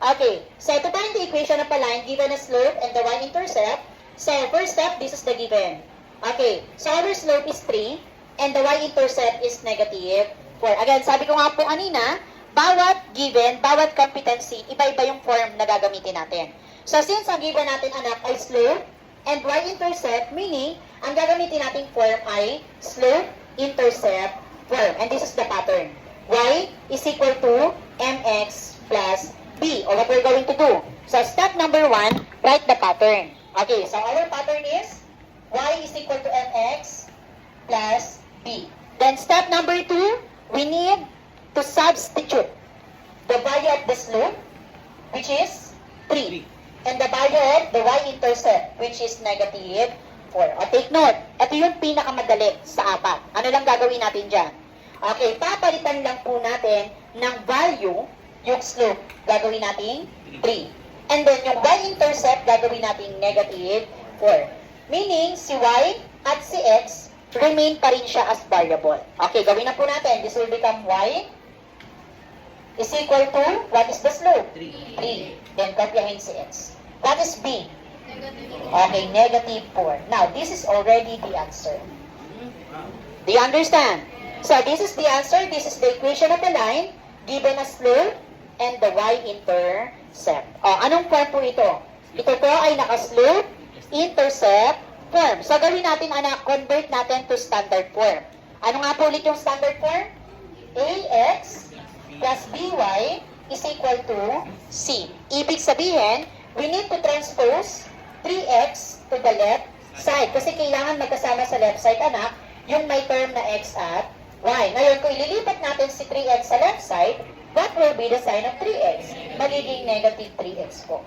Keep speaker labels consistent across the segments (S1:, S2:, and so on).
S1: Okay, so to find the equation of a line given a slope and the y-intercept, so first step, this is the given. Okay, so our slope is 3 and the y-intercept is negative 4. Again, sabi ko nga po kanina, bawat given, bawat competency, iba-iba yung form na gagamitin natin. So since ang given natin anak ay slope and y-intercept, meaning ang gagamitin nating form ay slope, intercept, form. And this is the pattern. Y is equal to mx plus b, or what we're going to do. So step number 1, write the pattern. Okay, so our pattern is y is equal to mx plus b. Then step number 2, we need to substitute the value of the slope, which is 3, and the value of the y-intercept, which is negative 4. O take note, ito yung pinakamadali sa apat. Ano lang gagawin natin dyan? Okay, papalitan lang po natin ng value yung slope, gagawin natin 3. And then yung y-intercept, gagawin natin negative 4. Meaning, si y at si x, remain pa rin siya as variable. Okay, gawin na po natin. This will become y is equal to, what is the slope? 3. Then kopyahin si x. What is b? Okay, negative 4. Now, this is already the answer. Do you understand? So, this is the answer. This is the equation of the line given a slope and the y-intercept. Anong form po ito? Ito po ay naka-slope, intercept, form. So, gawin natin, anak, convert natin to standard form. Ano nga po ulit yung standard form? ax plus by is equal to c. Ibig sabihin, we need to transpose 3x to the left side. Kasi kailangan magkasama sa left side, anak, yung may term na x at y. Ngayon, kung ililipat natin si 3x sa left side, what will be the sign of 3x? Magiging negative 3x po.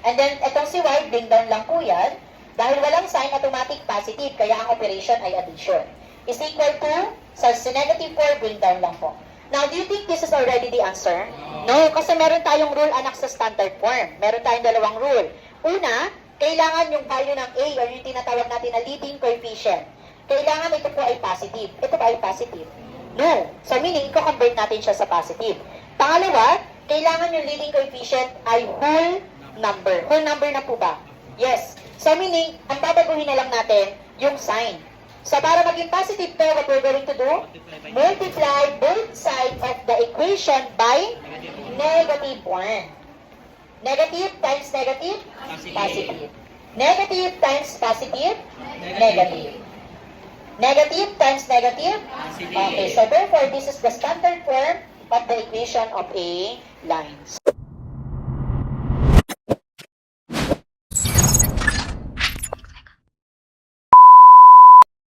S1: And then, itong si y, bring down lang po yan. Dahil walang sign, automatic positive. Kaya ang operation ay addition. Is equal to, so si negative 4, bring down lang po. Now, do you think this is already the answer? No, kasi meron tayong rule, anak, sa standard form. Meron tayong dalawang rule. Una, kailangan yung value ng a, or yung tinatawag natin na leading coefficient. Kailangan ito po ay positive. Ito ba ay positive? No. So, meaning, i-convert natin siya sa positive. Pangalawa, kailangan yung leading coefficient ay whole number. Whole number na po ba? Yes. So, meaning, ang babaguhin na lang natin yung sign. So, para maging positive to, what we're going to do? Multiply both sides of the equation by negative 1. Negative times negative? Positive. Negative times positive? Negative. Negative times negative? Okay, so therefore, this is the standard form of the equation of a line.